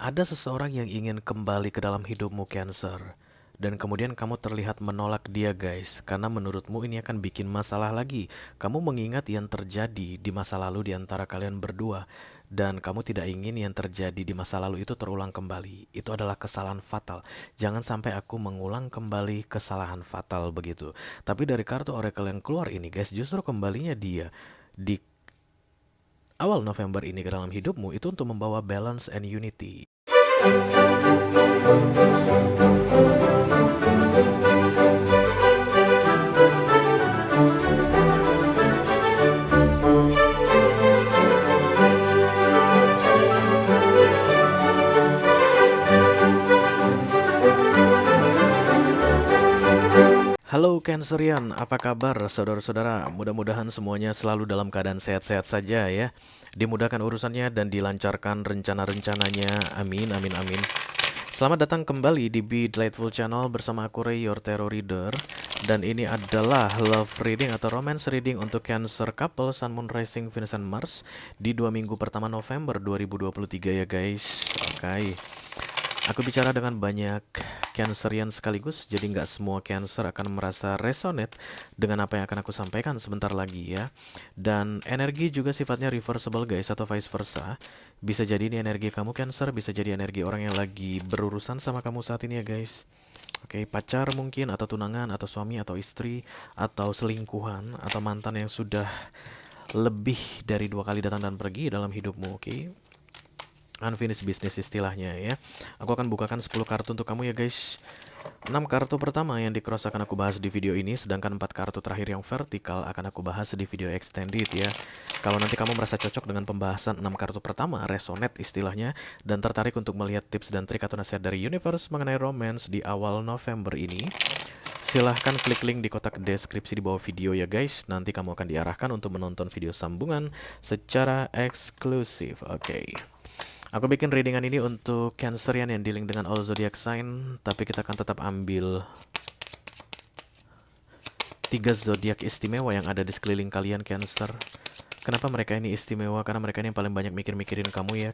Ada seseorang yang ingin kembali ke dalam hidupmu, Cancer. Dan kemudian kamu terlihat menolak dia, guys. Karena menurutmu ini akan bikin masalah lagi. Kamu mengingat yang terjadi di masa lalu di antara kalian berdua. Dan kamu tidak ingin yang terjadi di masa lalu itu terulang kembali. Itu adalah kesalahan fatal. Jangan sampai aku mengulang kembali kesalahan fatal begitu. Tapi dari kartu Oracle yang keluar ini, guys, justru kembalinya dia di awal November ini ke dalam hidupmu itu untuk membawa balance and unity. Halo Cancerian, apa kabar saudara-saudara? Mudah-mudahan semuanya selalu dalam keadaan sehat-sehat saja ya. Dimudahkan urusannya dan dilancarkan rencana-rencananya. Amin, amin, amin. Selamat datang kembali di Be Delightful Channel bersama aku Ray, your tarot reader. Dan ini adalah love reading atau romance reading untuk Cancer couple Sun, Moon, Rising, Venus, and Mars di 2 minggu pertama November 2023 ya guys. Oke. Aku bicara dengan banyak Cancerian sekaligus, jadi nggak semua Cancer akan merasa resonate dengan apa yang akan aku sampaikan sebentar lagi ya. Dan energi juga sifatnya reversible guys, atau vice versa. Bisa jadi ini energi kamu Cancer, bisa jadi energi orang yang lagi berurusan sama kamu saat ini ya guys. Oke, pacar mungkin, atau tunangan, atau suami, atau istri, atau selingkuhan, atau mantan yang sudah lebih dari 2 kali datang dan pergi dalam hidupmu, oke? Unfinished business istilahnya ya. Aku akan bukakan 10 kartu untuk kamu ya guys. 6 kartu pertama yang di cross akan aku bahas di video ini, sedangkan 4 kartu terakhir yang vertikal akan aku bahas di video extended ya. Kalau nanti kamu merasa cocok dengan pembahasan 6 kartu pertama, resonate istilahnya, dan tertarik untuk melihat tips dan trik atau nasihat dari universe mengenai romance di awal November ini, silahkan klik link di kotak deskripsi di bawah video ya guys. Nanti kamu akan diarahkan untuk menonton video sambungan secara eksklusif. Oke. Aku bikin readingan ini untuk Cancerian yang dealing dengan all zodiac sign, tapi kita akan tetap ambil 3 zodiak istimewa yang ada di sekeliling kalian Cancer. Kenapa mereka ini istimewa? Karena mereka ini yang paling banyak mikir-mikirin kamu ya.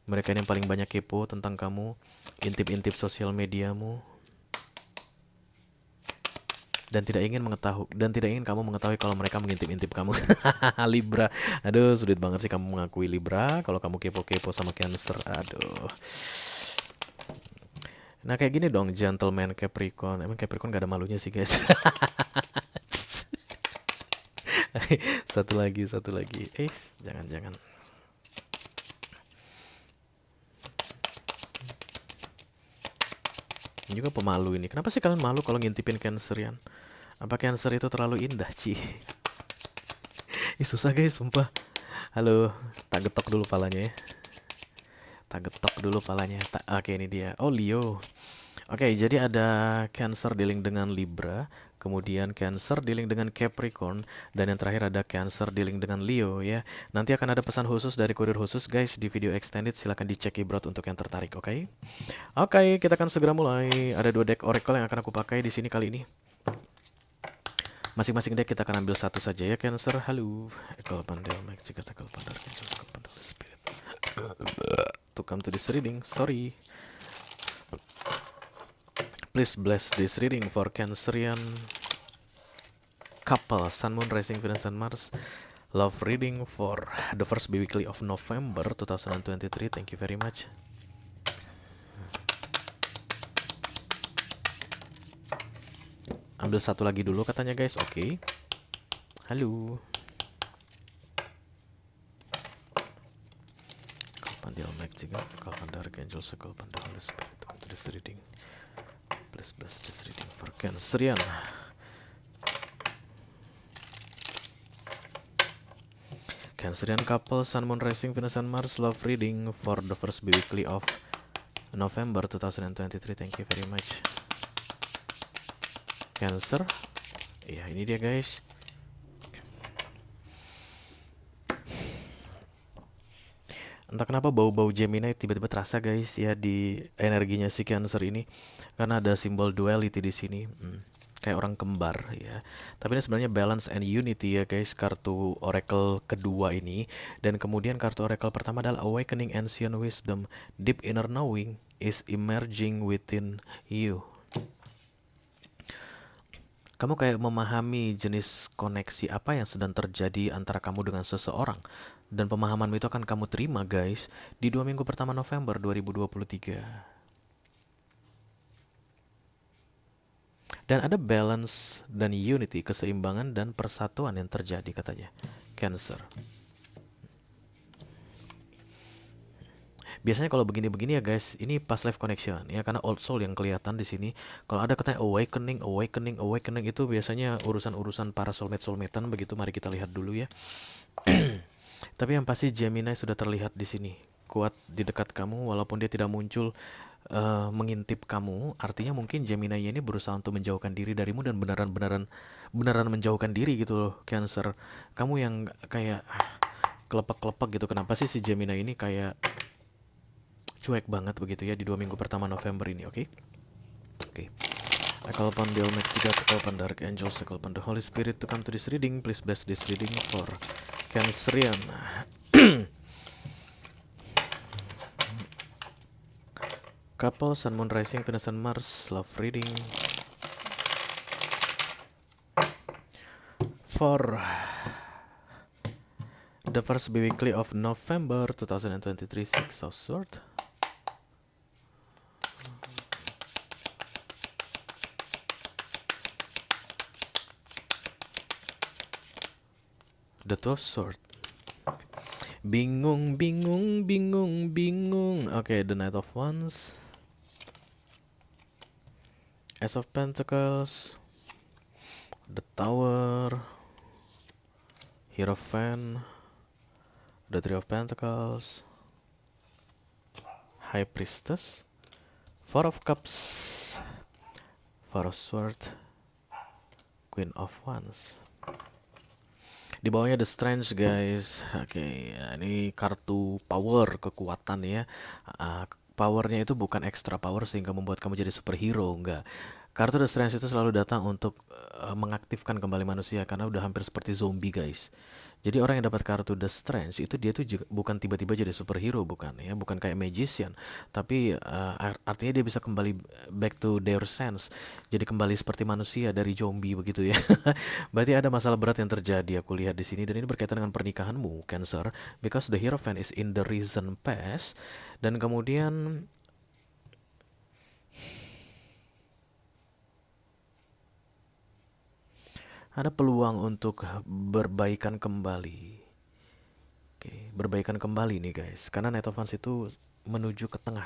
Mereka ini yang paling banyak kepo tentang kamu, intip-intip sosial mediamu, dan tidak ingin kamu mengetahui kalau mereka mengintip-intip kamu. Libra. Aduh, sulit banget sih kamu mengakui Libra kalau kamu kepo-kepo sama Cancer. Aduh. Nah, kayak gini dong, gentleman Capricorn. Emang Capricorn gak ada malunya sih, guys. Satu lagi, satu lagi. Jangan-jangan. Ini juga pemalu ini. Kenapa sih kalian malu kalau ngintipin Cancerian? Apa Cancer itu terlalu indah, Ci? Ih, susah guys, sumpah. Halo, tak getok dulu palanya ya. Tak getok dulu palanya. Oke, ini dia. Oh, Leo. Oke, jadi ada Cancer dealing dengan Libra, kemudian Cancer dealing dengan Capricorn, dan yang terakhir ada Cancer dealing dengan Leo ya. Nanti akan ada pesan khusus dari kurir khusus guys di video extended, silahkan dicek ibrot untuk yang tertarik, oke? Oke, kita akan segera mulai. Ada 2 deck Oracle yang akan aku pakai di sini kali ini. Masing-masing deck kita akan ambil satu saja ya Cancer. Halo, Ekal Pandel, Mike Cigat, Ekal Pandel, Angels, Ekal Pandel, Spirit. To come to this reading, sorry. Please bless this reading for Cancerian couple, Sun, Moon, Rising, Venus, and Mars. Love reading for the first weekly of November 2023. Thank you very much. Ambil satu lagi dulu katanya guys. Oke. Halo. Pandil Mike juga. Kalkan Dark Angel Sekal Pandil Spirit. Come to this reading. Please bless this reading for Cancerian. Cancerian couple, Sun, Moon, Rising, Venus, and Mars. Love reading for the first weekly of November 2023. Thank you very much. Cancer. Ya, ini dia guys. Entah kenapa bau-bau Gemini tiba-tiba terasa guys ya di energinya si Cancer ini, karena ada simbol duality di sini. kayak orang kembar ya. Tapi ini sebenarnya balance and unity ya guys, kartu oracle kedua ini. Dan kemudian kartu oracle pertama adalah awakening ancient wisdom, deep inner knowing is emerging within you. Kamu kayak memahami jenis koneksi apa yang sedang terjadi antara kamu dengan seseorang. Dan pemahamanmu itu akan kamu terima guys di 2 minggu pertama November 2023. Dan ada balance dan unity, keseimbangan dan persatuan yang terjadi katanya. Cancer. Biasanya kalau begini-begini ya guys, ini past life connection ya, karena old soul yang kelihatan di sini. Kalau ada katanya awakening itu biasanya urusan-urusan para soulmate-soulmatean begitu. Mari kita lihat dulu ya. Tapi yang pasti Gemini sudah terlihat di sini, kuat di dekat kamu walaupun dia tidak muncul mengintip kamu. Artinya mungkin Gemini ini berusaha untuk menjauhkan diri darimu dan beneran menjauhkan diri gitu loh, Cancer. Kamu yang kayak kelepek-kelepek gitu. Kenapa sih si Gemini ini kayak cuek banget begitu ya di 2 minggu pertama November ini, oke? Oke. I call upon the Almighty God, I call upon the Archangels, I call upon the Holy Spirit to come to this reading. Please bless this reading for Cancerian. Couple, Sun, Moon, Rising, Venus, and Mars, love reading. For the first weekly of November 2023, Six of Swords. The Two of Swords. Bingung. Okay, the Knight of Wands. Ace of Pentacles. The Tower. Hierophant. The Three of Pentacles. High Priestess. Four of Cups. Four of Swords. Queen of Wands. Di bawahnya The Strength guys. Oke, ini kartu power, kekuatan ya. Powernya itu bukan extra power sehingga membuat kamu jadi superhero, enggak. Kartu The Strength itu selalu datang untuk mengaktifkan kembali manusia karena udah hampir seperti zombie guys. Jadi orang yang dapat kartu The Strength itu dia tuh juga bukan tiba-tiba jadi superhero, bukan ya, bukan kayak magician, tapi artinya dia bisa kembali back to their sense, jadi kembali seperti manusia dari zombie begitu ya. Berarti ada masalah berat yang terjadi aku lihat di sini, dan ini berkaitan dengan pernikahanmu Cancer, because the Hierophant is in the recent past, dan kemudian ada peluang untuk berbaikan kembali. Oke, berbaikan kembali nih guys. Karena Knight of Wands itu menuju ke tengah.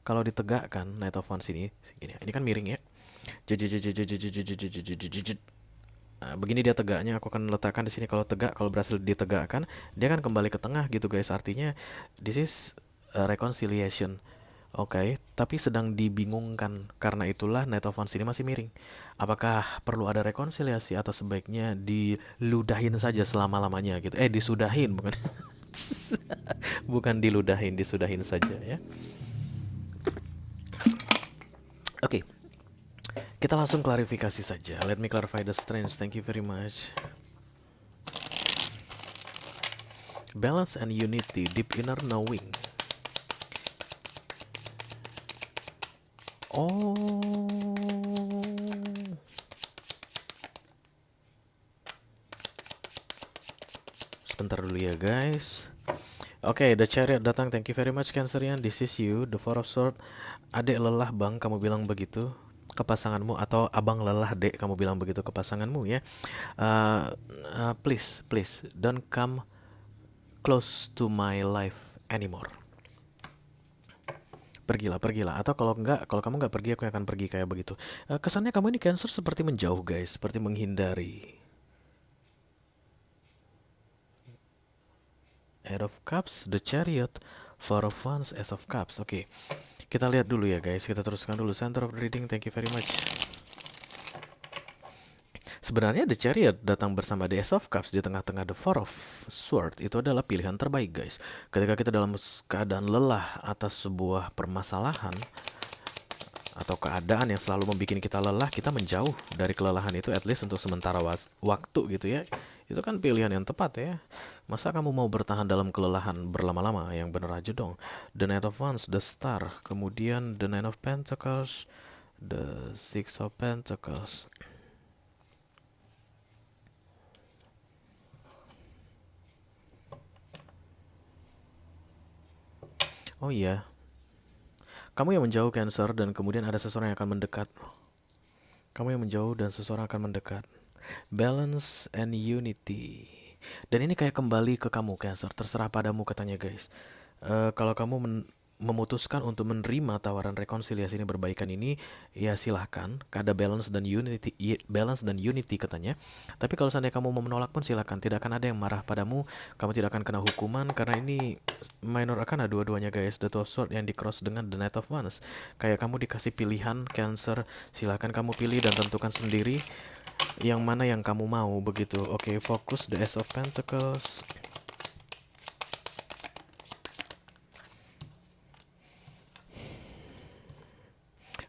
Kalau ditegakkan Knight of Wands ini kan miring ya. Nah, begini dia tegaknya, aku akan letakkan di sini. Kalau tegak, kalau berhasil ditegakkan, dia akan kembali ke tengah gitu guys. Artinya this is reconciliation. Oke, tapi sedang dibingungkan. Karena itulah Knight of Wands ini masih miring. Apakah perlu ada rekonsiliasi atau sebaiknya diludahin saja selama-lamanya gitu. Disudahin bukan. Bukan diludahin, disudahin saja ya. Oke. Kita langsung klarifikasi saja. Let me clarify the strengths. Thank you very much. Balance and unity, deep inner knowing. Oh. Sebentar dulu ya guys. Oke, The Chariot datang. Thank you very much Cancerian. This is you, the Four of Swords. Adek lelah bang, kamu bilang begitu ke pasanganmu, atau abang lelah dek, kamu bilang begitu ke pasanganmu ya. Please don't come close to my life anymore. Pergilah. Atau kalau kamu nggak pergi, aku akan pergi, kayak begitu. Kesannya kamu ini Cancer seperti menjauh guys, seperti menghindari. Eight of Cups, The Chariot, Four of Wands, Ace of Cups. Oke, kita lihat dulu ya guys. Kita teruskan dulu center of the reading. Thank you very much. Sebenarnya The Chariot datang bersama The Ace of Cups di tengah-tengah The Four of Swords. Itu adalah pilihan terbaik guys. Ketika kita dalam keadaan lelah atas sebuah permasalahan, atau keadaan yang selalu membuat kita lelah, kita menjauh dari kelelahan itu at least untuk sementara waktu gitu ya. Itu kan pilihan yang tepat ya. Masa kamu mau bertahan dalam kelelahan berlama-lama? Yang bener aja dong. The Knight of Wands, the Star, kemudian the Nine of Pentacles, the Six of Pentacles. Oh iya, kamu yang menjauh Cancer dan kemudian ada seseorang yang akan mendekat. Kamu yang menjauh dan seseorang akan mendekat. Balance and unity. Dan ini kayak kembali ke kamu Cancer, terserah padamu katanya guys. Kalau kamu memutuskan untuk menerima tawaran rekonsiliasi ini, berbaikan ini, ya silahkan. Ada balance dan unity katanya. Tapi kalau seandainya kamu mau menolak pun silahkan. Tidak akan ada yang marah padamu. Kamu tidak akan kena hukuman karena ini minor arcana dua-duanya guys. The Two of Swords yang di cross dengan the Knight of Wands. Kayak kamu dikasih pilihan Cancer, silahkan kamu pilih dan tentukan sendiri yang mana yang kamu mau begitu. Oke, fokus the Ace of Pentacles.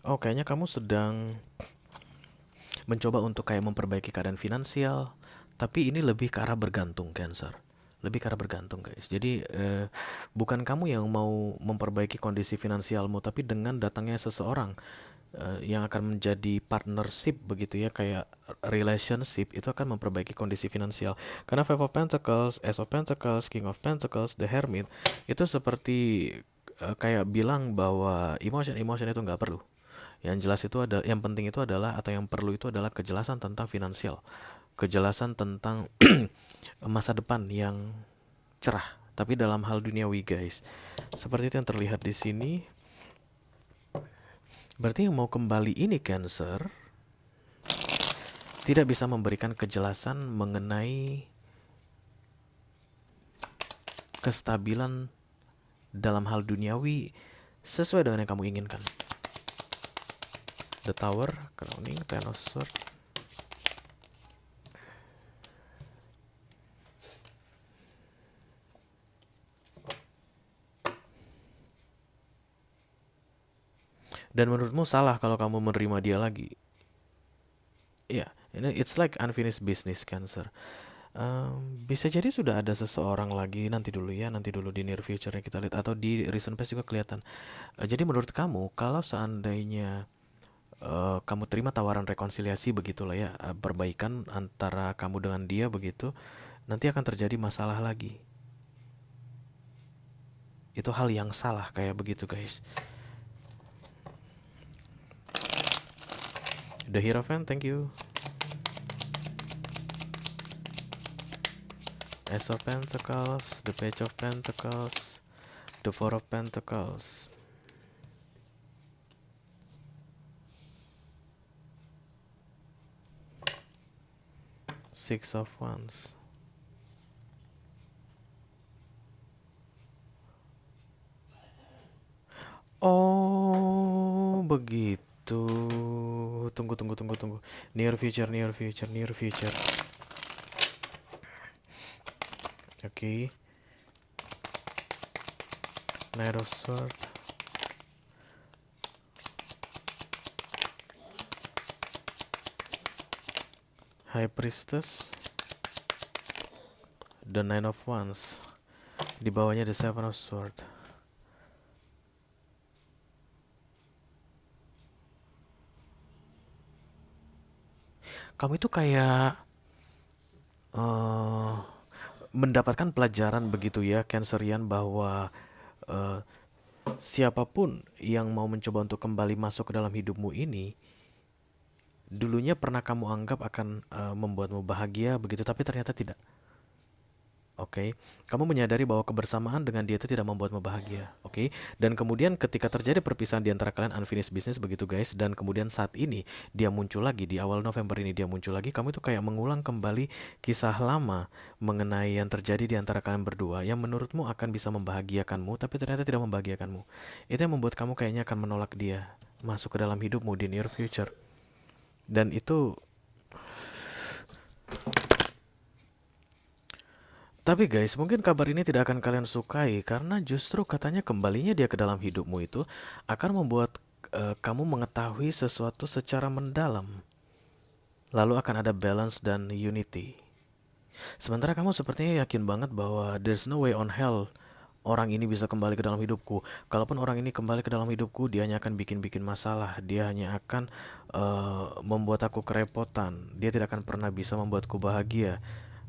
Oh, kayaknya kamu sedang mencoba untuk kayak memperbaiki keadaan finansial, tapi ini lebih ke arah bergantung Cancer. Lebih ke arah bergantung guys. Jadi bukan kamu yang mau memperbaiki kondisi finansialmu, tapi dengan datangnya seseorang yang akan menjadi partnership begitu ya, kayak relationship, itu akan memperbaiki kondisi finansial. Karena Five of Pentacles, Ace of Pentacles, King of Pentacles, the Hermit itu seperti kayak bilang bahwa emotion itu nggak perlu. Yang jelas itu ada, yang penting itu adalah, atau yang perlu itu adalah kejelasan tentang finansial, kejelasan tentang masa depan yang cerah. Tapi dalam hal duniawi guys, seperti itu yang terlihat di sini. Berarti yang mau kembali ini Cancer tidak bisa memberikan kejelasan mengenai kestabilan dalam hal duniawi sesuai dengan yang kamu inginkan. The Tower, Crowning, Ten of Swords. Dan menurutmu salah kalau kamu menerima dia lagi? Ya, yeah, it's like unfinished business Cancer. Bisa jadi sudah ada seseorang lagi, nanti dulu ya, nanti dulu di near future kita lihat, atau di recent past juga kelihatan. Jadi menurut kamu, kalau seandainya kamu terima tawaran rekonsiliasi begitulah ya, perbaikan antara kamu dengan dia begitu, nanti akan terjadi masalah lagi. Itu hal yang salah kayak begitu guys. The Hierophant, thank you. Ace of Pentacles, the Page of Pentacles, the Four of Pentacles. Six of Wands. Oh, begitu. Tunggu. Near future. Oke. Knight of Swords. High Priestess. The Nine of Wands. Di bawahnya the Seven of Swords. Kamu itu kayak mendapatkan pelajaran begitu ya Cancerian, bahwa siapapun yang mau mencoba untuk kembali masuk ke dalam hidupmu ini, dulunya pernah kamu anggap akan membuatmu bahagia begitu, tapi ternyata tidak. Oke, kamu menyadari bahwa kebersamaan dengan dia itu tidak membuatmu bahagia. Oke, dan kemudian ketika terjadi perpisahan di antara kalian, unfinished business begitu guys, dan kemudian saat ini dia muncul lagi di awal November ini, dia muncul lagi, kamu itu kayak mengulang kembali kisah lama mengenai yang terjadi di antara kalian berdua yang menurutmu akan bisa membahagiakanmu, tapi ternyata tidak membahagiakanmu. Itu yang membuat kamu kayaknya akan menolak dia masuk ke dalam hidupmu di near future. Dan itu, tapi guys, mungkin kabar ini tidak akan kalian sukai karena justru katanya kembalinya dia ke dalam hidupmu itu akan membuat kamu mengetahui sesuatu secara mendalam. Lalu akan ada balance dan unity. Sementara kamu sepertinya yakin banget bahwa there's no way on hell orang ini bisa kembali ke dalam hidupku. Kalaupun orang ini kembali ke dalam hidupku, dia hanya akan bikin-bikin masalah. Dia hanya akan membuat aku kerepotan. Dia tidak akan pernah bisa membuatku bahagia.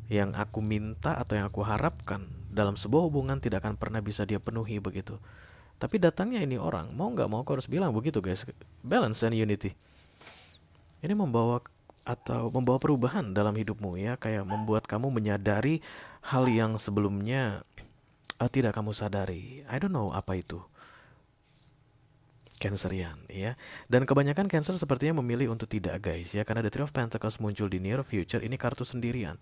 Yang aku minta atau yang aku harapkan dalam sebuah hubungan tidak akan pernah bisa dia penuhi begitu. Tapi datangnya ini orang, mau nggak mau aku harus bilang begitu guys. Balance and unity. Ini membawa perubahan dalam hidupmu ya, kayak membuat kamu menyadari hal yang sebelumnya tidak kamu sadari. I don't know apa itu. Cancerian ya. Dan kebanyakan Cancer sepertinya memilih untuk tidak guys ya, karena The Three of Pentacles muncul di near future, ini kartu sendirian.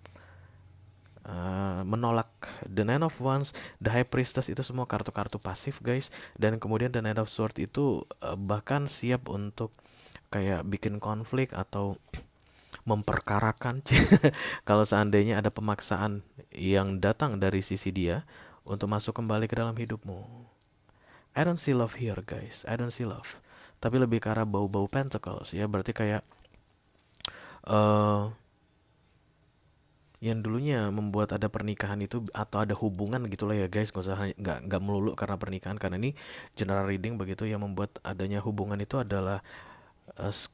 Menolak The Nine of Wands, The High Priestess, itu semua kartu-kartu pasif guys. Dan kemudian The Knight of Swords itu bahkan siap untuk kayak bikin konflik atau memperkarakan kalau seandainya ada pemaksaan yang datang dari sisi dia untuk masuk kembali ke dalam hidupmu. I don't see love here guys, I don't see love. Tapi lebih ke arah bau-bau pentacles ya, berarti kayak yang dulunya membuat ada pernikahan itu atau ada hubungan gitulah ya guys, nggak melulu karena pernikahan, karena ini general reading begitu. Yang membuat adanya hubungan itu adalah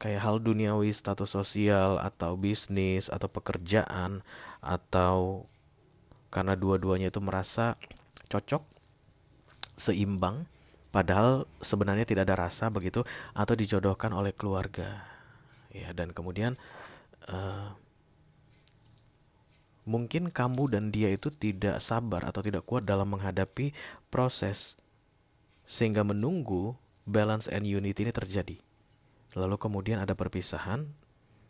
kayak hal duniawi, status sosial atau bisnis atau pekerjaan, atau karena dua-duanya itu merasa cocok, seimbang, padahal sebenarnya tidak ada rasa begitu, atau dijodohkan oleh keluarga ya. Dan kemudian mungkin kamu dan dia itu tidak sabar atau tidak kuat dalam menghadapi proses, sehingga menunggu balance and unity ini terjadi. Lalu kemudian ada perpisahan,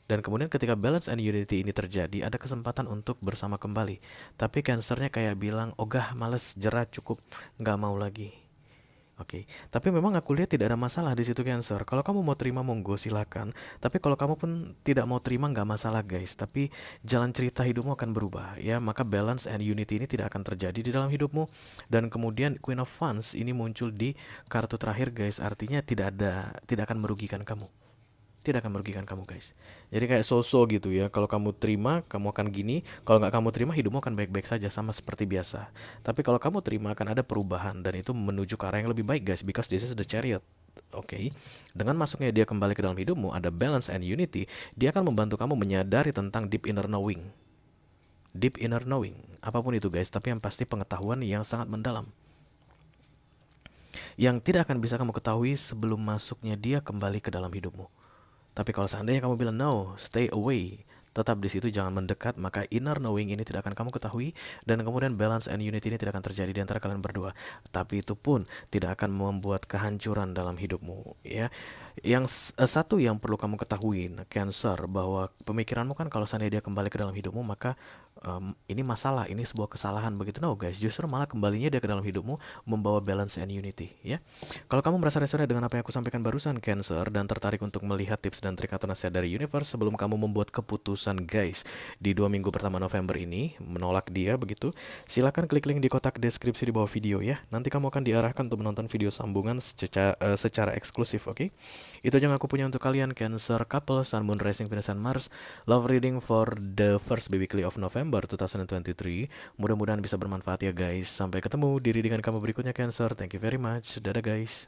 dan kemudian ketika balance and unity ini terjadi, ada kesempatan untuk bersama kembali. Tapi Cancernya kayak bilang, ogah, males, jerah, cukup, nggak mau lagi. Oke, tapi memang aku lihat tidak ada masalah di situ Cancer. Kalau kamu mau terima monggo silakan. Tapi kalau kamu pun tidak mau terima nggak masalah guys. Tapi jalan cerita hidupmu akan berubah ya. Maka balance and unity ini tidak akan terjadi di dalam hidupmu. Dan kemudian Queen of Wands ini muncul di kartu terakhir guys. Artinya tidak akan merugikan kamu. Tidak akan merugikan kamu guys. Jadi kayak so-so gitu ya. Kalau kamu terima, kamu akan gini. Kalau nggak kamu terima, hidupmu akan baik-baik saja sama seperti biasa. Tapi kalau kamu terima, akan ada perubahan, dan itu menuju ke arah yang lebih baik guys. Because this is the Chariot. Oke, dengan masuknya dia kembali ke dalam hidupmu, ada balance and unity. Dia akan membantu kamu menyadari tentang deep inner knowing. Deep inner knowing, apapun itu guys. Tapi yang pasti pengetahuan yang sangat mendalam, yang tidak akan bisa kamu ketahui sebelum masuknya dia kembali ke dalam hidupmu. Tapi kalau seandainya kamu bilang no, stay away, tetap di situ, jangan mendekat, maka inner knowing ini tidak akan kamu ketahui, dan kemudian balance and unity ini tidak akan terjadi di antara kalian berdua. Tapi itu pun tidak akan membuat kehancuran dalam hidupmu ya. Yang satu yang perlu kamu ketahui Cancer, bahwa pemikiranmu kan kalau seandainya dia kembali ke dalam hidupmu, maka ini masalah, ini sebuah kesalahan begitu. No guys, justru malah kembalinya dia ke dalam hidupmu membawa balance and unity ya. Kalau kamu merasa resonate dengan apa yang aku sampaikan barusan Cancer, dan tertarik untuk melihat tips dan trik atau nasihat dari universe sebelum kamu membuat keputusan guys di 2 minggu pertama November ini, menolak dia begitu, silakan klik link di kotak deskripsi di bawah video ya. Nanti kamu akan diarahkan untuk menonton video sambungan secara eksklusif. Oke, itu aja yang aku punya untuk kalian Cancer couple, Sun, Moon, Rising, Venus, and Mars love reading for the first weekly of November 2023. Mudah-mudahan bisa bermanfaat ya guys. Sampai ketemu di readingan kamu berikutnya Cancer. Thank you very much. Dadah guys.